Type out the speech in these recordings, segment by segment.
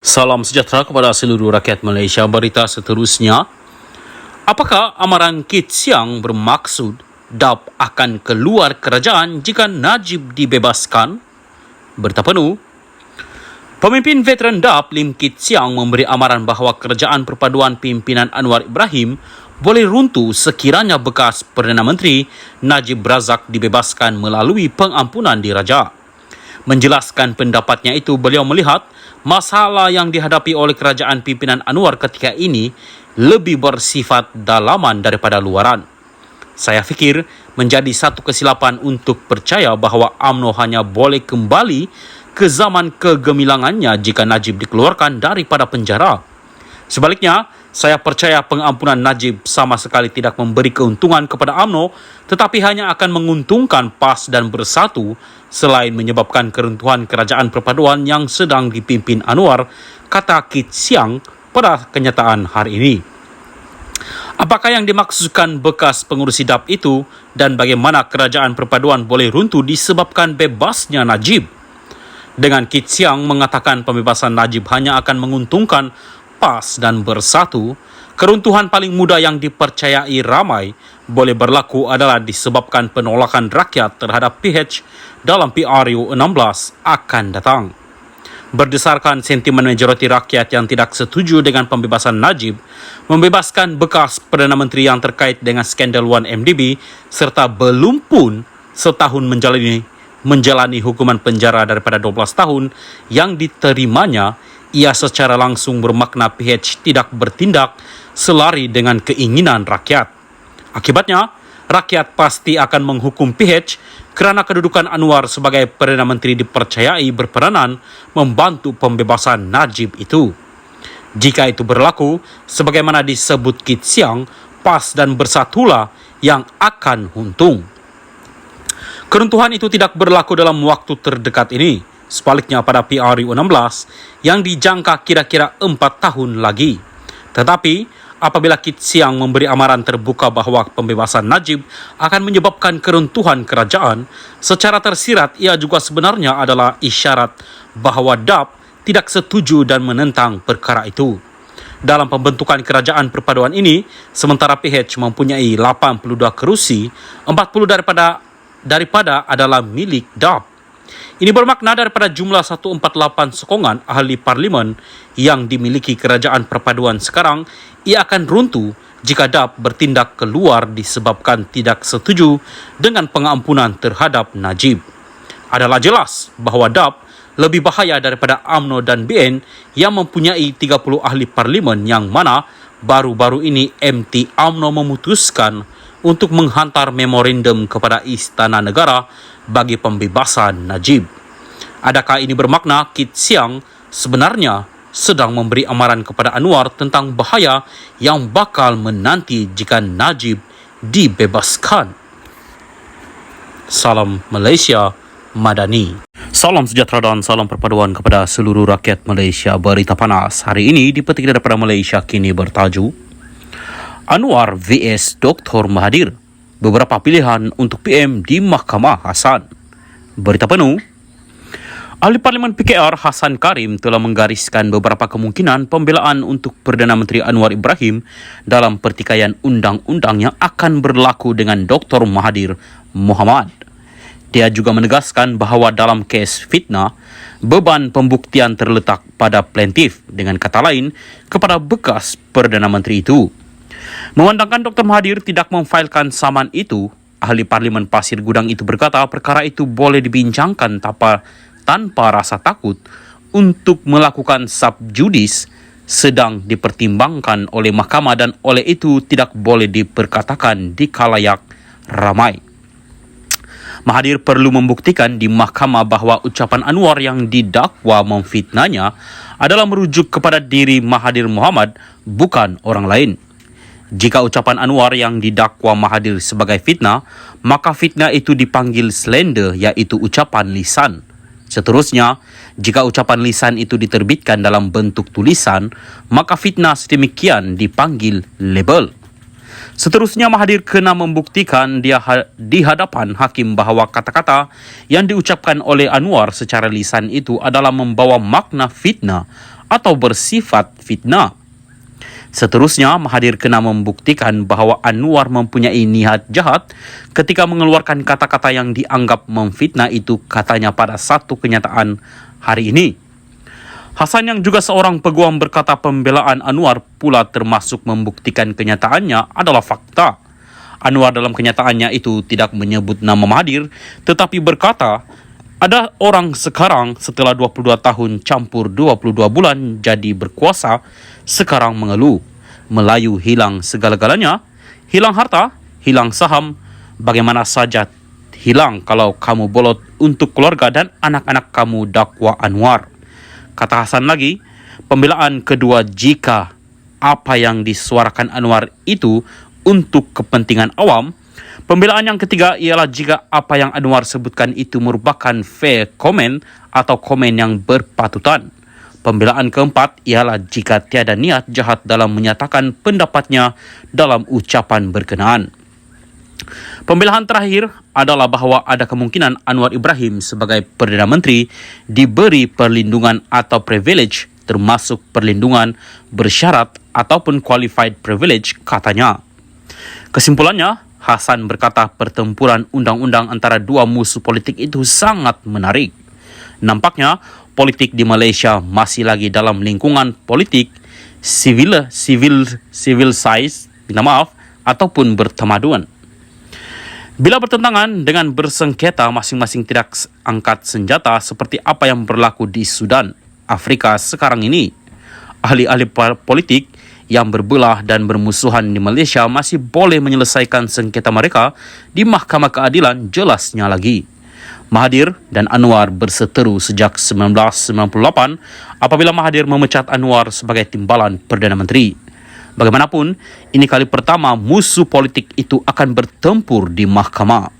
Salam sejahtera kepada seluruh rakyat Malaysia. Berita seterusnya, apakah amaran Kit Siang bermaksud DAP akan keluar kerajaan jika Najib dibebaskan? Berita penuh. Pemimpin veteran DAP Lim Kit Siang memberi amaran bahawa kerajaan perpaduan pimpinan Anwar Ibrahim boleh runtuh sekiranya bekas Perdana Menteri Najib Razak dibebaskan melalui pengampunan diraja. Menjelaskan pendapatnya itu, beliau melihat masalah yang dihadapi oleh kerajaan pimpinan Anwar ketika ini lebih bersifat dalaman daripada luaran. Saya fikir menjadi satu kesilapan untuk percaya bahawa UMNO hanya boleh kembali ke zaman kegemilangannya jika Najib dikeluarkan daripada penjara. Sebaliknya, saya percaya pengampunan Najib sama sekali tidak memberi keuntungan kepada UMNO, tetapi hanya akan menguntungkan PAS dan Bersatu selain menyebabkan keruntuhan kerajaan perpaduan yang sedang dipimpin Anwar, kata Kit Siang pada kenyataan hari ini. Apakah yang dimaksudkan bekas pengurusi DAP itu dan bagaimana kerajaan perpaduan boleh runtuh disebabkan bebasnya Najib? Dengan Kit Siang mengatakan pembebasan Najib hanya akan menguntungkan PAS dan Bersatu, keruntuhan paling mudah yang dipercayai ramai boleh berlaku adalah disebabkan penolakan rakyat terhadap PH dalam PRU 16 akan datang. Berdasarkan sentimen majoriti rakyat yang tidak setuju dengan pembebasan Najib, membebaskan bekas Perdana Menteri yang terkait dengan skandal 1MDB serta belum pun setahun menjalani hukuman penjara daripada 12 tahun yang diterimanya, ia secara langsung bermakna PH tidak bertindak selari dengan keinginan rakyat. Akibatnya, rakyat pasti akan menghukum PH kerana kedudukan Anwar sebagai Perdana Menteri dipercayai berperanan membantu pembebasan Najib itu. Jika itu berlaku, sebagaimana disebut Kit Siang, PAS dan Bersatulah yang akan untung. Keruntuhan itu tidak berlaku dalam waktu terdekat ini. Sebaliknya pada PRU 16 yang dijangka kira-kira 4 tahun lagi. Tetapi apabila Kit Siang memberi amaran terbuka bahawa pembebasan Najib akan menyebabkan keruntuhan kerajaan, secara tersirat ia juga sebenarnya adalah isyarat bahawa DAP tidak setuju dan menentang perkara itu. Dalam pembentukan kerajaan perpaduan ini, sementara PH mempunyai 82 kerusi, 40 daripada adalah milik DAP. Ini bermakna daripada jumlah 148 sokongan ahli parlimen yang dimiliki kerajaan perpaduan sekarang, ia akan runtuh jika DAP bertindak keluar disebabkan tidak setuju dengan pengampunan terhadap Najib. Adalah jelas bahawa DAP lebih bahaya daripada UMNO dan BN yang mempunyai 30 ahli parlimen yang mana baru-baru ini MT UMNO memutuskan untuk menghantar memorandum kepada Istana Negara bagi pembebasan Najib. Adakah ini bermakna Kit Siang sebenarnya sedang memberi amaran kepada Anwar tentang bahaya yang bakal menanti jika Najib dibebaskan? Salam Malaysia Madani. Salam sejahtera dan salam perpaduan kepada seluruh rakyat Malaysia. Berita panas hari ini dipetik daripada Malaysia Kini bertajuk Anwar vs Dr. Mahathir, beberapa pilihan untuk PM di Mahkamah Hassan. Berita penuh. Ahli Parlimen PKR Hassan Karim telah menggariskan beberapa kemungkinan pembelaan untuk Perdana Menteri Anwar Ibrahim dalam pertikaian undang-undang yang akan berlaku dengan Dr. Mahathir Mohamad. Dia juga menegaskan bahawa dalam kes fitnah, beban pembuktian terletak pada plaintiff, dengan kata lain, kepada bekas Perdana Menteri itu. Memandangkan Dr. Mahathir tidak memfailkan saman itu, ahli Parlimen Pasir Gudang itu berkata perkara itu boleh dibincangkan tanpa rasa takut untuk melakukan subjudis sedang dipertimbangkan oleh mahkamah dan oleh itu tidak boleh diperkatakan di khalayak ramai. Mahathir perlu membuktikan di mahkamah bahawa ucapan Anwar yang didakwa memfitnahnya adalah merujuk kepada diri Mahathir Mohamad, bukan orang lain. Jika ucapan Anwar yang didakwa Mahathir sebagai fitnah, maka fitnah itu dipanggil slander, iaitu ucapan lisan. Seterusnya, jika ucapan lisan itu diterbitkan dalam bentuk tulisan, maka fitnah sedemikian dipanggil label. Seterusnya, Mahathir kena membuktikan di hadapan hakim bahawa kata-kata yang diucapkan oleh Anwar secara lisan itu adalah membawa makna fitnah atau bersifat fitnah. Seterusnya, Mahathir kena membuktikan bahawa Anwar mempunyai niat jahat ketika mengeluarkan kata-kata yang dianggap memfitnah itu katanya pada satu kenyataan hari ini. Hasan yang juga seorang peguam berkata pembelaan Anwar pula termasuk membuktikan kenyataannya adalah fakta. Anwar dalam kenyataannya itu tidak menyebut nama Mahathir, tetapi berkata, ada orang sekarang setelah 22 tahun campur 22 bulan jadi berkuasa, sekarang mengeluh. Melayu hilang segala-galanya, hilang harta, hilang saham, bagaimana saja hilang kalau kamu bolot untuk keluarga dan anak-anak kamu, dakwa Anwar. Kata Hasan lagi, pembelaan kedua jika apa yang disuarakan Anwar itu untuk kepentingan awam. Pembelaan yang ketiga ialah jika apa yang Anwar sebutkan itu merupakan fair comment atau komen yang berpatutan. Pembelaan keempat ialah jika tiada niat jahat dalam menyatakan pendapatnya dalam ucapan berkenaan. Pembelaan terakhir adalah bahawa ada kemungkinan Anwar Ibrahim sebagai Perdana Menteri diberi perlindungan atau privilege, termasuk perlindungan bersyarat ataupun qualified privilege, katanya. Kesimpulannya, Hasan berkata pertempuran undang-undang antara dua musuh politik itu sangat menarik. Nampaknya politik di Malaysia masih lagi dalam lingkungan politik civil size, ataupun bertemaduan. Bila bertentangan dengan bersengketa, masing-masing tidak angkat senjata seperti apa yang berlaku di Sudan, Afrika sekarang ini. Ahli-ahli politik yang berbelah dan bermusuhan di Malaysia masih boleh menyelesaikan sengketa mereka di Mahkamah Keadilan, jelasnya lagi. Mahathir dan Anwar berseteru sejak 1998 apabila Mahathir memecat Anwar sebagai timbalan Perdana Menteri. Bagaimanapun, ini kali pertama musuh politik itu akan bertempur di mahkamah.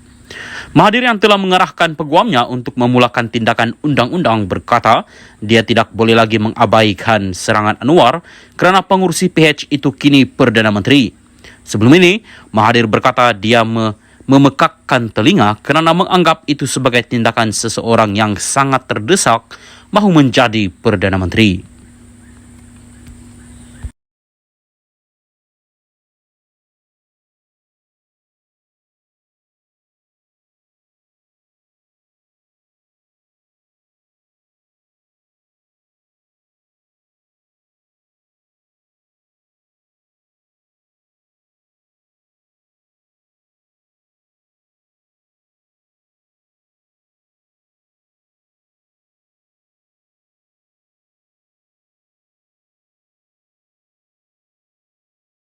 Mahathir yang telah mengarahkan peguamnya untuk memulakan tindakan undang-undang berkata dia tidak boleh lagi mengabaikan serangan Anwar kerana pengurusi PH itu kini Perdana Menteri. Sebelum ini, Mahathir berkata dia memekakkan telinga kerana menganggap itu sebagai tindakan seseorang yang sangat terdesak mahu menjadi Perdana Menteri.